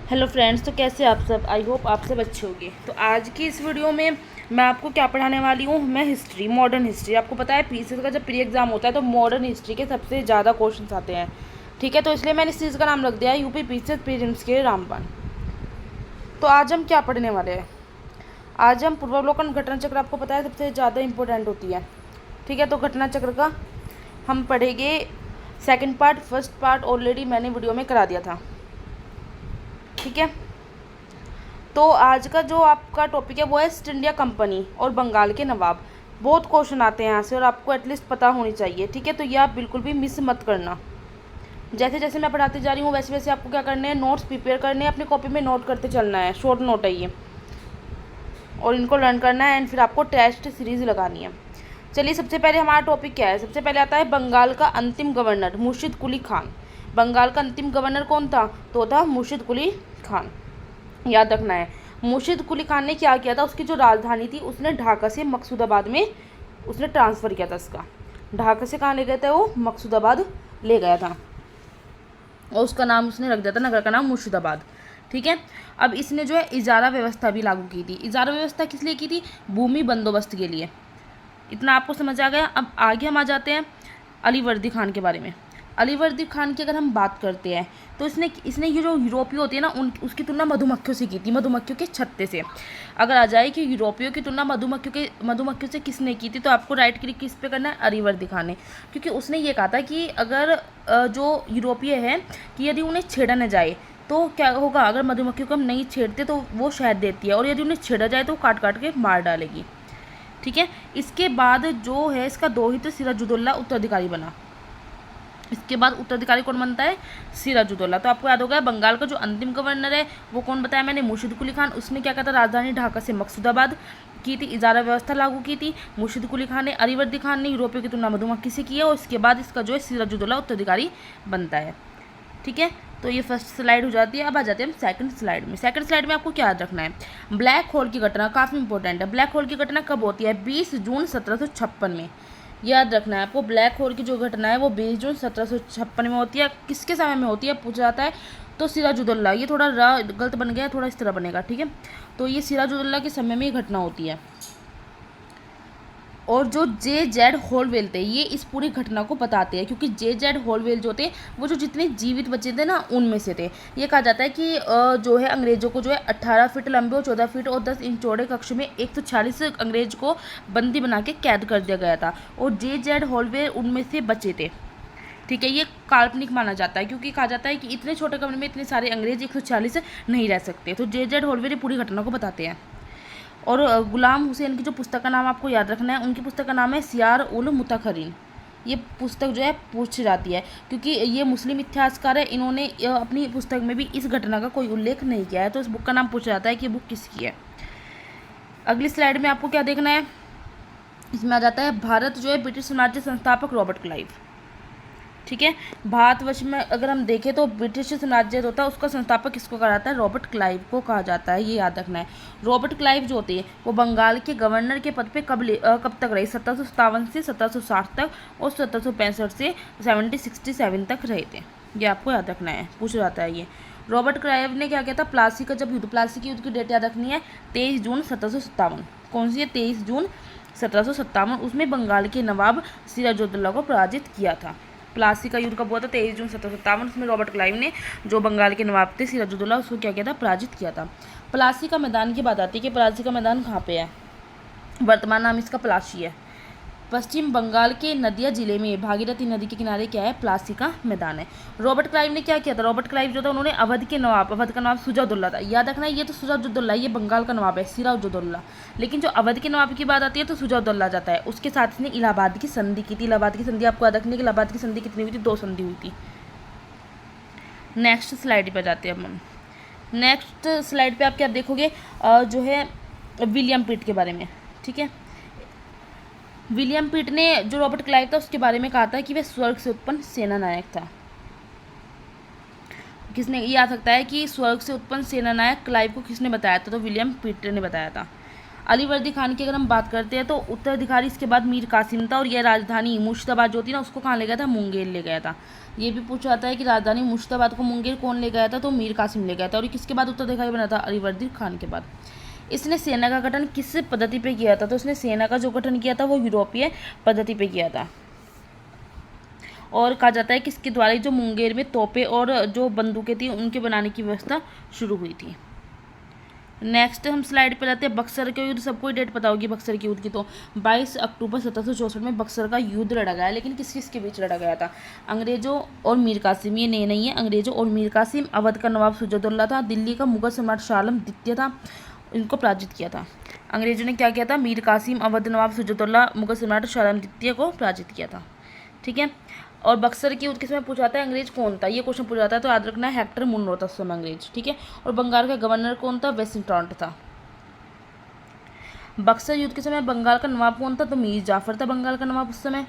Hello friends, तो कैसे आप सब। आई होप आप सब अच्छे होंगे। तो आज की इस वीडियो में मैं आपको क्या पढ़ाने वाली हूँ। मैं हिस्ट्री, मॉडर्न हिस्ट्री। आपको पता है पीसीएस का जब प्री एग्जाम होता है तो मॉडर्न हिस्ट्री के सबसे ज़्यादा क्वेश्चंस आते हैं। ठीक है, तो इसलिए मैंने इस चीज़ का नाम रख दिया है यूपी पीसीएस प्रीलिम्स के रामबाण। तो आज हम क्या पढ़ने वाले हैं। आज हम पूर्वावलोकन घटना चक्र, आपको पता है सबसे ज़्यादा इंपॉर्टेंट होती है। ठीक है, तो घटना चक्र का हम पढ़ेंगे second part. First part already मैंने वीडियो में करा दिया था। ठीक है, तो आज का जो आपका टॉपिक है वो है ईस्ट इंडिया कंपनी और बंगाल के नवाब। बहुत क्वेश्चन आते हैं यहाँ से और आपको एटलीस्ट पता होनी चाहिए। ठीक है, तो ये आप बिल्कुल भी मिस मत करना। जैसे जैसे मैं पढ़ाती जा रही हूँ वैसे वैसे आपको क्या करने हैं, नोट्स प्रिपेयर करने हैं, अपनी कॉपी में नोट करते चलना है। शॉर्ट नोट है ये, और इनको लर्न करना है एंड फिर आपको टेस्ट सीरीज लगानी है। चलिए, सबसे पहले हमारा टॉपिक क्या है। सबसे पहले आता है बंगाल का अंतिम गवर्नर मुर्शिद कुली खान। बंगाल का अंतिम गवर्नर कौन था? तो था मुर्शिद कुली खान। याद रखना है। मुर्शिद कुली खान ने क्या किया था, उसकी जो राजधानी थी उसने ढाका से मकसूदाबाद में उसने ट्रांसफ़र किया था इसका। ढाका से कहाँ ले गए थे वो? मकसूदाबाद ले गया था, और उसका नाम उसने रख दिया था, नगर का नाम मुर्शिदाबाद। ठीक है, अब इसने जो है इजारा व्यवस्था भी लागू की थी। इजारा व्यवस्था किस लिए की थी? भूमि बंदोबस्त के लिए। इतना आपको समझ आ गया। अब आगे हम आ जाते हैं अलीवर्दी खान के बारे में। अलीवर्दी खान की अगर हम बात करते हैं तो इसने इसने ये जो यूरोपीय होती है ना उसकी तुलना मधुमक्खियों से की थी, मधुमक्खियों के छत्ते से। अगर आ जाए कि यूरोपियों की तुलना मधुमक्खियों से किसने की थी, तो आपको राइट क्लिक किस पे करना है? अलीवर्दी खान ने। क्योंकि उसने ये कहा था कि अगर जो यूरोपीय है कि यदि उन्हें छेड़ा न जाए तो क्या होगा, अगर मधुमक्खियों को हम नहीं छेड़ते तो वो शहद देती है, और यदि उन्हें छेड़ा जाए तो वो काट काट के मार डालेगी। ठीक है, इसके बाद जो है इसका दोहित्र सिराजुद्दौला उत्तराधिकारी बना। इसके बाद उत्तराधिकारी कौन बनता है? सिराजुद्दौला। तो आपको याद होगा बंगाल का जो अंतिम गवर्नर है वो कौन बताया मैंने? मुर्शिद कुली खान। उसने क्या कहा था? राजधानी ढाका से मकसूदाबाद की थी, इजारा व्यवस्था लागू की थी। मुर्शिद कुली खान ने, अलीवर्दी खान ने यूरोपियों की तुलना मधुमक्खी से की है, और इसके बाद इसका जो है सिराजुद्दौला उत्तराधिकारी बनता है। ठीक है, तो ये फर्स्ट स्लाइड हो जाती है। अब आ जाते हैं हम सेकंड स्लाइड में। सेकंड स्लाइड में आपको क्या याद रखना है? ब्लैक होल की घटना काफ़ी इंपॉर्टेंट है। ब्लैक होल की घटना कब होती है? 20 जून 1756 में। याद रखना है आपको, ब्लैक होल की जो घटना है वो 20 जून 1756 में होती है। किसके समय में होती है पूछा जाता है? तो सिराजुद्दौला। ये थोड़ा गलत बन गया, थोड़ा इस तरह बनेगा। ठीक है, तो ये सिराजुद्दौला के समय में ये घटना होती है। और जो जे.जेड होलवेल थे ये इस पूरी घटना को बताते हैं, क्योंकि जे.जेड होलवेल जो थे वो जो जितने जीवित बचे थे ना उनमें से थे। ये कहा जाता है कि जो है अंग्रेज़ों को जो है 18 फीट लंबे और 14 फीट और 10 इंच चौड़े कक्ष में 146 अंग्रेज को बंदी बना के कैद कर दिया गया था, और जे.जेड होलवेल उनमें से बचे थे। ठीक है, ये काल्पनिक माना जाता है, क्योंकि कहा जाता है कि इतने छोटे कमरे में इतने सारे अंग्रेज 146 नहीं रह सकते। तो जे.जेड होलवेल पूरी घटना को बताते हैं। और गुलाम हुसैन की जो पुस्तक का नाम आपको याद रखना है, उनकी पुस्तक का नाम है सियार उल मुतखरीन। ये पुस्तक जो है पूछ जाती है, क्योंकि ये मुस्लिम इतिहासकार है। इन्होंने अपनी पुस्तक में भी इस घटना का कोई उल्लेख नहीं किया है, तो इस बुक का नाम पूछा जाता है कि बुक किसकी है। अगली स्लाइड में आपको क्या देखना है? इसमें आ जाता है भारत जो है ब्रिटिश साम्राज्य संस्थापक रॉबर्ट क्लाइव। ठीक है, भारतवर्ष में अगर हम देखें तो ब्रिटिश साम्राज्य जो होता है उसका संस्थापक किसको कहा जाता है? रॉबर्ट क्लाइव को कहा जाता है। ये याद रखना है। रॉबर्ट क्लाइव जो होते हैं वो बंगाल के गवर्नर के पद पे कब तक रहे? 1757 से 1760 तक, और 1765 से 1767 तक रहे थे। ये आपको याद रखना है, पूछा जाता है ये। रॉबर्ट क्लाइव ने क्या किया था? प्लासी का जब युद्ध, प्लासी के युद्ध की डेट याद रखनी है 23 जून 1757। कौन सी है? 23 जून 1757। उसमें बंगाल के नवाब सिराजुद्दौला को पराजित किया था। प्लासी का युद्ध कब हुआ था? 23 जून 1757। उसमें रॉबर्ट क्लाइव ने जो बंगाल के नवाब थे सिराजुद्दौला, उसको क्या किया था? पराजित किया था। प्लासी का मैदान की बात आती है कि प्लासी का मैदान कहाँ पे है? वर्तमान नाम इसका प्लासी है। पश्चिम बंगाल के नदिया जिले में भागीरथी नदी के किनारे क्या है? प्लासी का मैदान है। रॉबर्ट क्लाइव ने क्या किया था? रॉबर्ट क्लाइव जो था उन्होंने अवध के नवाब, अवध का नवाब सुजाउद्दौला था। याद रखना है, ये तो सुजाउद्दौला, ये बंगाल का नवाब है सिराजुद्दौला। लेकिन जो अवध के नवाब की बात आती है तो सुजाउद्दौला जाता है। उसके साथ इसने इलाहाबाद की संधि की थी। इलाहाबाद की संधि आपको याद रखनी है कि इलाहाबाद की संधि कितनी हुई थी? 2 संधि हुई थी। नेक्स्ट स्लाइड पर जाते हैं हम। नेक्स्ट स्लाइड पर आप क्या देखोगे? जो है विलियम पिट के बारे में। ठीक है, विलियम पिट ने जो रॉबर्ट क्लाइव था उसके बारे में कहा था कि वह स्वर्ग से उत्पन्न सेना नायक था। किसने? ये आ सकता है कि स्वर्ग से उत्पन्न सेना नायक क्लाइव को किसने बताया था? तो विलियम पिट ने बताया था। अलीवर्दी खान की अगर हम बात करते हैं तो उत्तराधिकारी इसके बाद मीर कासिम था, और यह राजधानी मुर्शिदाबाद जो थी ना उसको कहाँ ले गया था, मुंगेर ले गया था। ये भी पूछा जाता है कि राजधानी मुर्शिदाबाद को मुंगेर कौन ले गया था, तो मीर कासिम ले गया था। और किसके बाद उत्तराधिकारी बना था, अलीवर्दी खान के बाद। इसने सेना का गठन किस पद्धति पे किया था, तो इसने सेना का जो गठन किया था वो यूरोपीय पद्धति पे किया था। और कहा जाता है कि इसके द्वारा ही जो मुंगेर में तोपें और जो बंदूकें थी उनके बनाने की व्यवस्था शुरू हुई थी। नेक्स्ट हम स्लाइड पे रहते हैं बक्सर के युद्ध। सबको डेट पता होगी बक्सर के युद्ध की, तो 22 अक्टूबर 1764 में बक्सर का युद्ध लड़ा गया। लेकिन किस किस के बीच लड़ा गया था, अंग्रेजों और मीर कासिम। ये नए नहीं है, अंग्रेजों और मीर कासिम। अवध का नवाब सुजाउद्दौला था, दिल्ली का मुगल सम्राट शाह आलम द्वितीय था, इनको पराजित किया था। अंग्रेजों ने क्या किया था, मीर कासिम, अवध नवाब सुजाउद्दौला, मुगल सम्राट शाह आलम द्वितीय को पराजित किया था। ठीक है। और बक्सर की युद्ध किसमें पूछा जाता है, अंग्रेज कौन था, ये क्वेश्चन पूछा जाता है, तो याद रखना है हेक्टर मुनरो था उस समय अंग्रेज। ठीक है। और बंगाल का गवर्नर कौन था, वेलिंगटन था। बक्सर युद्ध के समय बंगाल का नवाब कौन था, तो मीर जाफर था बंगाल का नवाब उस समय।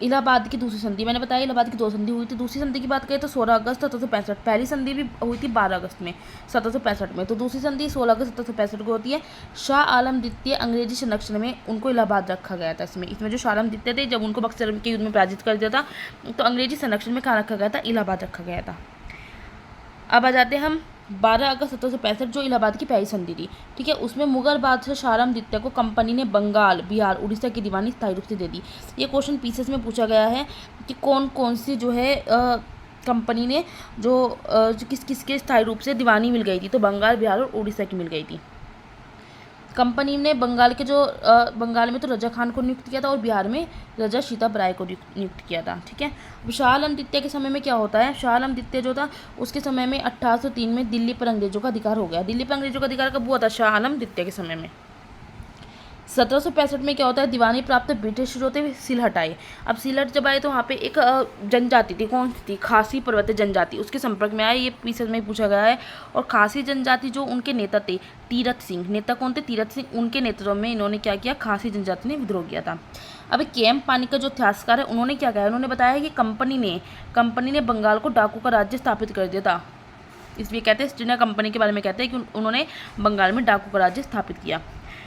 इलाहाबाद की दूसरी संधि, मैंने बताया इलाहाबाद की 2 संधि हुई थी। दूसरी संधि की बात करें तो 16 अगस्त 1765। पहली संधि भी हुई थी 12 अगस्त में 1765 में, तो दूसरी संधि 16 अगस्त 1765 को होती है। शाह आलम द्वितीय अंग्रेजी संरक्षण में उनको इलाहाबाद रखा गया था। इसमें जो शाह आलम द्वितीय थे, जब उनको बक्सर के युद्ध में पराजित कर दिया था, तो अंग्रेजी संरक्षण में कहाँ रखा गया था, इलाहाबाद रखा गया था। अब आ जाते हैं हम 12 अगस्त 1765 जो इलाहाबाद की पहली संधि थी। ठीक है। उसमें मुगल बादशाह शाह आलम द्वितीय को कंपनी ने बंगाल, बिहार, उड़ीसा की दीवानी स्थायी रूप से दे दी। ये क्वेश्चन पीसेस में पूछा गया है कि कौन कौन सी जो है कंपनी ने जो किस किस के स्थायी रूप से दीवानी मिल गई थी, तो बंगाल, बिहार और उड़ीसा की मिल गई थी। कंपनी ने बंगाल के जो बंगाल में तो रजा खान को नियुक्त किया था, और बिहार में रजा सीताब राय को नियुक्त किया था। ठीक है। अब शाह आलम द्वितीय के समय में क्या होता है, शाह आलम द्वितीय जो था उसके समय में 1803 में दिल्ली पर अंग्रेजों का अधिकार हो गया। दिल्ली पर अंग्रेजों का अधिकार कब हुआ था, शाह आलम द्वितीय के समय में। 1765 में क्या होता है, दीवानी प्राप्त ब्रिटिश जो थे सिलहट आए। अब सिलहट जब आए तो वहाँ पे एक जनजाति थी, कौन सी थी, खासी पर्वतीय जनजाति, उसके संपर्क में आए। ये पीसेस में पूछा गया है। और खासी जनजाति जो उनके नेता थे तीरथ सिंह, नेता कौन थे, तीरथ सिंह, उनके नेतृत्व में इन्होंने क्या किया, खासी जनजाति ने विद्रोह किया था। अब कैंप पानी का जो इतिहासकार है उन्होंने क्या कहा, उन्होंने बताया कि कंपनी ने बंगाल को डाकू का राज्य स्थापित कर दिया था। इसलिए कहते हैं, ईस्ट इंडिया कंपनी के बारे में कहते हैं कि उन्होंने बंगाल में डाकू का राज्य स्थापित किया।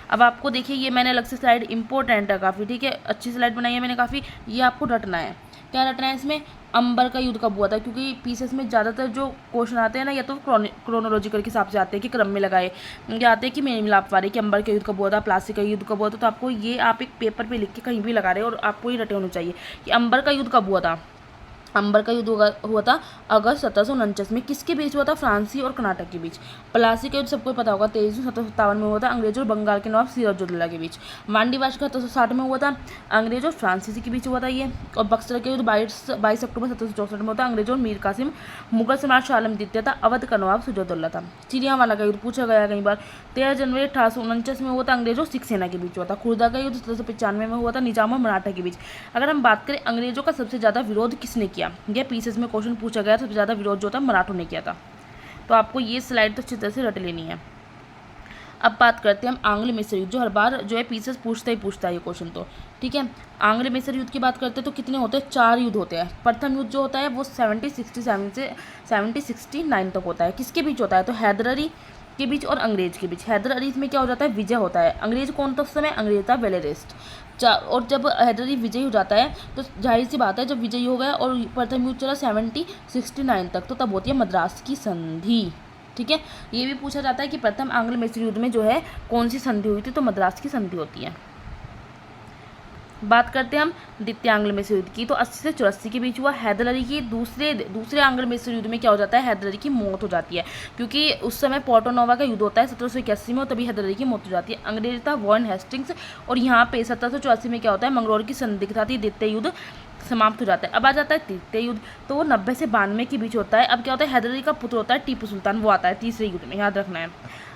अब आपको देखिए, ये मैंने अलग से स्लाइड इंपॉर्टेंट है काफ़ी। ठीक है, अच्छी स्लाइड बनाई है मैंने काफ़ी। ये आपको रटना है। क्या रटना है इसमें, अंबर का युद्ध कब हुआ था, क्योंकि पीसेस में ज़्यादातर जो क्वेश्चन आते हैं ना, या तो क्रोनोलॉजिकल के हिसाब से आते हैं कि क्रम में लगाए, या आते हैं कि मेल मिलाप वाले कि अंबर का युद्ध कब हुआ था, प्लासी का युद्ध कब हुआ था। तो आपको ये आप एक पेपर पे लिख के कहीं भी लगा रहे हो, और आपको ये रटे होने चाहिए कि अंबर का युद्ध कब हुआ था। अंबर का युद्ध हुआ था अगस्त 1749 में। किसके बीच हुआ था, फ्रांसी और कर्नाटक के बीच। प्लासी का युद्ध सबको पता होगा 23 जून 1757 में हुआ था, अंग्रेजों और बंगाल के नवाब सिराजुद्दौला के बीच। मांडीवाश का 1760 में हुआ था, अंग्रेजों और फ्रांसीसी के बीच हुआ था ये। और बक्सर का युद्ध 22 अक्टूबर 1764 में होता, अंग्रेजों और मीर कासिम, मुगल सम्राट शाह आलम द्वितीय था, अवध का नवाब सिराजुद्दौला था। चिड़ियावाला का युद्ध पूछा गया कई बार, 13 जनवरी 1849 में हुआ था, अंग्रेजों सिख सेना के बीच हुआ था। खुर्दा का युद्ध 1795 में हुआ था, निजाम और मराठा के बीच। अगर हम बात करें अंग्रेजों का सबसे ज़्यादा विरोध किसने किया, यह पीसेस में क्वेश्चन पूछा गया, सबसे ज़्यादा विरोध जो था मराठों ने किया था। तो आपको ये स्लाइड तो अच्छी तरह से रट लेनी है। अब बात करते हैं हम आंग्ल मिस्र युद्ध, जो हर बार जो है पीसेस पूछता है ये क्वेश्चन तो। ठीक है। आंग्ल मिस्र युद्ध की बात करते हैं तो कितने होते हैं, 4 युद्ध होते हैं। प्रथम युद्ध जो होता है वो 70-67 से 70-69 तक होता है। किसके बीच होता है, तो हैदर अली के बीच और अंग्रेज के बीच। हैदर अली में क्या हो जाता है, विजय होता है। अंग्रेज कौन था उस समय, अंग्रेज था वेलेरिस्ट। और जब हैदर अली विजयी हो जाता है तो जाहिर सी बात है, जब विजयी हो गया और प्रथम युद्ध चला 70-69 तक, तो तब होती है मद्रास की संधि। ठीक है। ये भी पूछा जाता है कि प्रथम आंग्ल मिस्र युद्ध में जो है कौन सी संधि हुई थी, तो मद्रास की संधि होती है। बात करते हैं हम द्वितीय आंग्ल मिस्र युद्ध की, तो 80 से 84 के बीच हुआ। हैदर अली की दूसरे आंग्ल मिस्र युद्ध में क्या हो जाता है, हैदर अली की मौत हो जाती है, क्योंकि उस समय पोर्टो नोवा का युद्ध होता है 1781 में, और तभी हैदर अली की मौत हो जाती है। अंग्रेज था वॉरेन हेस्टिंग्स, और यहाँ पे 1784 में क्या होता है, मंगलोर की संधि के साथ ही द्वितीय युद्ध समाप्त हो जाता है। अब आ जाता है तृतीय युद्ध, तो वो 90 से 92 के बीच होता है। अब क्या होता है, हैदर अली का पुत्र होता है टीपू सुल्तान, वो आता है तीसरे युद्ध में, याद रखना है।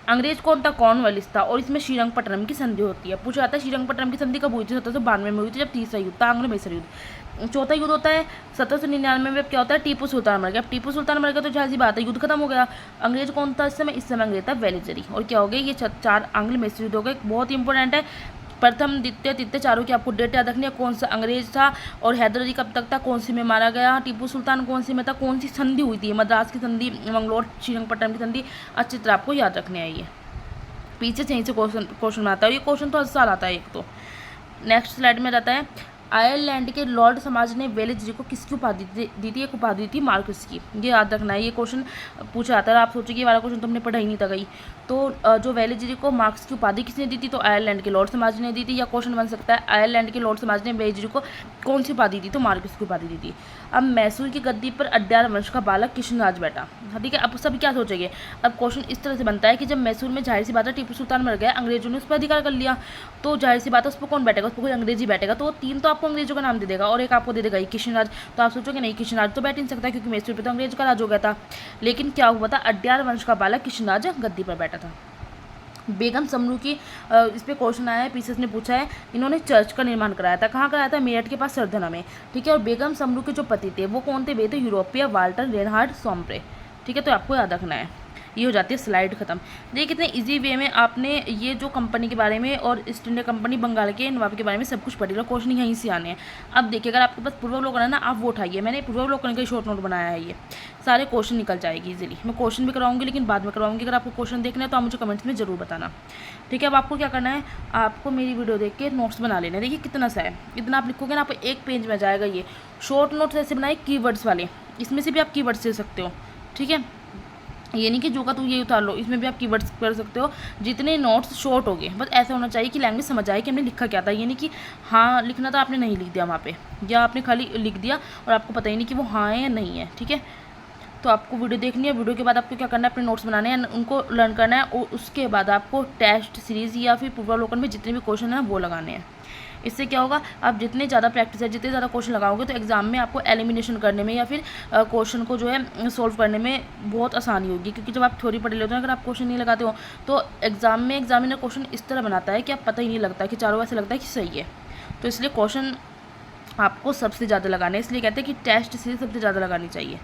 अंग्रेज कौन था, कॉर्नवालिस था, और इसमें श्रीरंगपट्टनम की संधि होती है। पूछा जाता है श्रीरंगपट्टनम की संधि कब हुई थी, 1792 में हुई थी, जब तीसरा युद्ध था आंग्ल मिस्र युद्ध। चौथा युद्ध होता है 1799 में, क्या होता है, टीपू सुल्तान मर गया। अब टीपू सुल्तान मर गया तो जाहिर सी बात है युद्ध खत्म हो गया। अंग्रेज कौन था इस समय अंग्रेज था वेलिजरी। और क्या हो गए, ये 4 आंग्ल मिस्र युद्ध हो गए। बहुत इंपॉर्टेंट है, प्रथम द्वितीय तृतीय चारों की आपको डेट याद रखनी है। कौन सा अंग्रेज था, और हैदर अली कब तक था, कौन सी में मारा गया, टीपू सुल्तान कौन सी में था, कौन सी संधि हुई थी, मद्रास की संधि, मंगलोर, श्रीरंगपट्टनम की संधि, अच्छी तरह आपको याद रखने है ये। पीछे यहीं से क्वेश्चन आता है। ये क्वेश्चन तो हर साल आता है एक तो। नेक्स्ट स्लाइड में रहता है, आयरलैंड के लॉर्ड समाज ने वेलेस्ली को किसकी उपाधि दी थी? एक उपाधि थी मार्कस की। ये याद रखना है, ये क्वेश्चन पूछा जाता है। आप सोचिए ये वाला क्वेश्चन तो हमने पढ़ा ही नहीं था कहीं। तो जो वेलेस्ली को मार्कस की उपाधि किसने दी थी? तो आयरलैंड के लॉर्ड समाज ने दी थी। या क्वेश्चन बन सकता है, आयरलैंड के लॉर्ड समाज ने वेलेस्ली को कौन सी उपाधि दी? तो मार्कस की उपाधि दी थी। अब मैसूर की गद्दी पर अड्यार वंश का बालक कृष्णराज बैठा। ठीक है, अब सभी क्या सोचेंगे? अब क्वेश्चन इस तरह से बनता है कि जब मैसूर में जाहिर सी बात है टीपू सुल्तान मर गया, अंग्रेजों ने उस पर अधिकार कर लिया, तो जाहिर सी बात है उस पर कौन बैठेगा? उस पर कोई अंग्रेजी बैठेगा। तो 3 तो आपको अंग्रेजों का नाम दे देगा और एक आपको दे देगा कृष्णराज। तो आप सोचोगे नहीं, कृष्णराज तो बैठ नहीं सकता क्योंकि मैसूर पे तो अंग्रेज का राज हो गया था। लेकिन क्या हुआ था? अड्यार वंश का बालक कृष्णराज गद्दी पर बैठा था। बेगम समरू की इस पर क्वेश्चन आया है, पीसीएस ने पूछा है। इन्होंने चर्च का निर्माण कराया था। कहाँ कराया था? मेरठ के पास सरधना में। ठीक है, और बेगम समरू के जो पति थे वो कौन थे? वे थे यूरोपीय वाल्टर रेनहार्ड सोम्प्रे। ठीक है, तो आपको याद रखना है। ये हो जाती है स्लाइड खत्म। देखिए कितने इजी वे में आपने ये जो कंपनी के बारे में और ईस्ट इंडिया कंपनी बंगाल के नवाब के बारे में सब कुछ पढ़ लिया। क्वेश्चन यहीं से आने हैं। अब देखिए, अगर आपके पास पूर्वावलोकन है ना, आप वो उठाइए। मैंने पूर्वावलोकन का शॉर्ट नोट बनाया है, ये सारे क्वेश्चन निकल जाएगी इजीली। मैं क्वेश्चन भी करवाऊंगी लेकिन बाद में करवाऊंगी। अगर आपको क्वेश्चन देखना है तो आप मुझे कमेंट्स में जरूर बताना। ठीक है, अब आपको क्या करना है, आपको मेरी वीडियो देख के नोट्स बना लेना है। देखिए कितना सा है, इतना आप लिखोगे ना, आपको एक पेज में आ जाएगा। ये शॉर्ट नोट्स ऐसे बनाए कीवर्ड्स वाले, इसमें से भी आप कीवर्ड्स ले सकते हो। ठीक है, ये नहीं कि जो का तू ये उतार लो, इसमें भी आप कीवर्ड्स कर सकते हो। जितने नोट्स शॉर्ट हो गए, बस ऐसा होना चाहिए कि लैंग्वेज समझ आए कि हमने लिखा क्या था। ये नहीं कि हाँ लिखना था आपने नहीं लिख दिया वहाँ पे, या आपने खाली लिख दिया और आपको पता ही नहीं कि वो हाँ है या नहीं है। ठीक है, तो आपको वीडियो देखनी है। वीडियो के बाद आपको क्या करना है, अपने नोट्स बनाने हैं, उनको लर्न करना है और उसके बाद आपको टेस्ट सीरीज़ या फिर पूर्वावलोकन में जितने भी क्वेश्चन हैं वो लगाने हैं। इससे क्या होगा, आप जितने ज़्यादा प्रैक्टिस है, जितने ज़्यादा क्वेश्चन लगाओगे तो एग्जाम में आपको एलिमिनेशन करने में या फिर क्वेश्चन को जो है सोल्व करने में बहुत आसानी होगी। क्योंकि जब आप थ्योरी पढ़ लेते हो, अगर आप क्वेश्चन नहीं लगाते हो तो एग्जाम में एग्जामिनर क्वेश्चन इस तरह बनाता है कि आप पता ही नहीं लगता, कि चारों ऐसे लगता है कि सही है। तो इसलिए क्वेश्चन आपको सबसे ज़्यादा लगाना है। इसलिए कहते हैं कि टेस्ट सीरीज सबसे ज़्यादा लगानी चाहिए।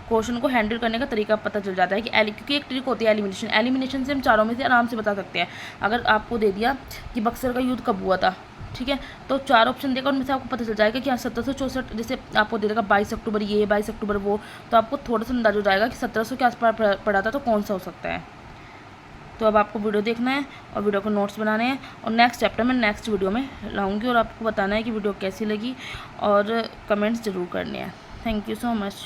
क्वेश्चन को हैंडल करने का तरीका पता चल जाता है कि क्योंकि एक ट्रिक होती है एलिमिनेशन से हम चारों में से आराम से बता सकते हैं। अगर आपको दे दिया कि बक्सर का युद्ध कब हुआ था, ठीक है, तो 4 ऑप्शन देगा, उनमें से आपको पता चल जाएगा कि हाँ 1764, जैसे आपको दे देगा 22 अक्टूबर ये, 22 अक्टूबर वो, तो आपको थोड़ा सा अंदाजा हो जाएगा कि 1700 के आसपास पड़ा था, तो कौन सा हो सकता है। तो अब आपको वीडियो देखना है और वीडियो को नोट्स बनाने हैं, और नेक्स्ट चैप्टर में नेक्स्ट वीडियो में लाऊंगी, और आपको बताना है कि वीडियो कैसी लगी और कमेंट्स ज़रूर करने हैं। Thank you so much.